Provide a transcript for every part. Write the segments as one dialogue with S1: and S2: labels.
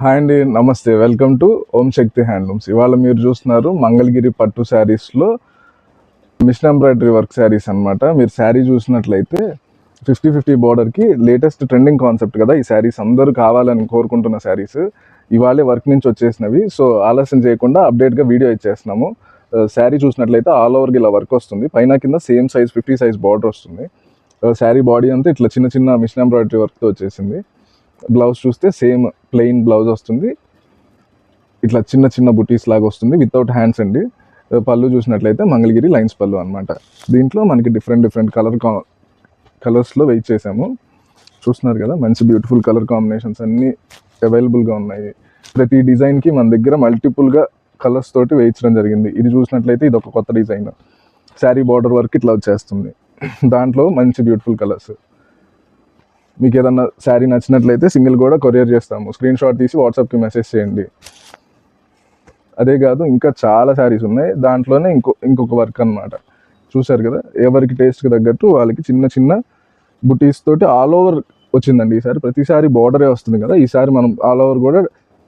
S1: Hi అండి, నమస్తే. Welcome to Om Shakti handlooms. ఇవాళ మీరు చూస్తున్నారు మంగళగిరి పట్టు శారీస్లో మిషన్ ఎంబ్రాయిడరీ వర్క్ శారీస్ అనమాట. మీరు శారీ చూసినట్లయితే 50-50 బోర్డర్కి లేటెస్ట్ ట్రెండింగ్ కాన్సెప్ట్ కదా ఈ శారీస్. అందరూ కావాలని కోరుకుంటున్న శారీస్ ఇవాళే వర్క్ నుంచి వచ్చేసినవి. సో ఆలస్యం చేయకుండా అప్డేట్గా వీడియో ఇచ్చేస్తున్నాము. శారీ చూసినట్లయితే ఆల్ ఓవర్కి ఇలా వర్క్ వస్తుంది. పైన కింద సేమ్ సైజ్ 50 సైజ్ బార్డర్ వస్తుంది. శారీ బాడీ అంతా ఇట్లా చిన్న చిన్న మిషన్ ఎంబ్రాయిడరీ వర్క్తో వచ్చేసింది. బ్లౌజ్ చూస్తే సేమ్ ప్లెయిన్ బ్లౌజ్ వస్తుంది. ఇట్లా చిన్న చిన్న బుటీస్ లాగా వస్తుంది వితౌట్ హ్యాండ్స్ అండి. పళ్ళు చూసినట్లయితే మంగళగిరి లైన్స్ పళ్ళు అనమాట. దీంట్లో మనకి డిఫరెంట్ కలర్స్లో వెయిట్ చేసాము. చూస్తున్నారు కదా, మంచి బ్యూటిఫుల్ కలర్ కాంబినేషన్స్ అన్నీ అవైలబుల్గా ఉన్నాయి. ప్రతి డిజైన్కి మన దగ్గర మల్టిపుల్గా కలర్స్ తోటి వేయించడం జరిగింది. ఇది చూసినట్లయితే ఇది ఒక కొత్త డిజైన్. శారీ బార్డర్ వర్క్ ఇట్లా వచ్చేస్తుంది. దాంట్లో మంచి బ్యూటిఫుల్ కలర్స్. మీకు ఏదన్నా శారీ నచ్చినట్లయితే సింగిల్ కూడా కొరియర్ చేస్తాము. స్క్రీన్ షాట్ తీసి వాట్సాప్కి మెసేజ్ చేయండి. అదే కాదు, ఇంకా చాలా శారీస్ ఉన్నాయి. దాంట్లోనే ఇంకొక వర్క్ అనమాట. చూసారు కదా, ఎవరికి టేస్ట్కి తగ్గట్టు వాళ్ళకి చిన్న చిన్న బుటీస్ తోటి ఆల్ ఓవర్ వచ్చిందండి. ఈసారి ప్రతిసారి బార్డరే వస్తుంది కదా, ఈసారి మనం ఆల్ ఓవర్ కూడా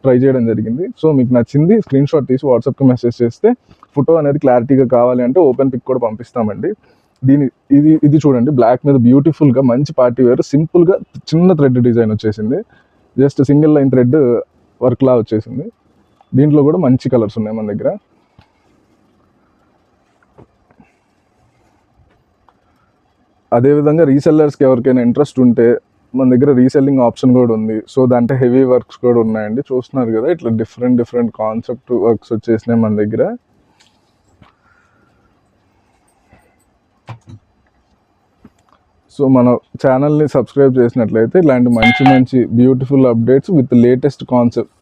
S1: ట్రై చేయడం జరిగింది. సో మీకు నచ్చింది స్క్రీన్ షాట్ తీసి వాట్సాప్కి మెసేజ్ చేస్తే ఫోటో అనేది క్లారిటీగా కావాలి అంటే ఓపెన్ పిక్ కూడా పంపిస్తామండి. ఇది చూడండి, బ్లాక్ మీద బ్యూటిఫుల్గా మంచి పార్టీ వేర్ సింపుల్గా చిన్న థ్రెడ్ డిజైన్ వచ్చేసింది. జస్ట్ సింగిల్ లైన్ థ్రెడ్ వర్క్లా వచ్చేసింది. దీంట్లో కూడా మంచి కలర్స్ ఉన్నాయి మన దగ్గర. అదేవిధంగా రీసెల్లర్స్కి ఎవరికైనా ఇంట్రెస్ట్ ఉంటే మన దగ్గర రీసెల్లింగ్ ఆప్షన్ కూడా ఉంది. సో దాంట్లో హెవీ వర్క్స్ కూడా ఉన్నాయండి. చూస్తున్నారు కదా, ఇట్లా డిఫరెంట్ కాన్సెప్ట్ వర్క్స్ వచ్చేసినాయి మన దగ్గర. సో మన ఛానల్ని సబ్స్క్రైబ్ చేసినట్లయితే ఇలాంటి మంచి beautiful updates with latest concept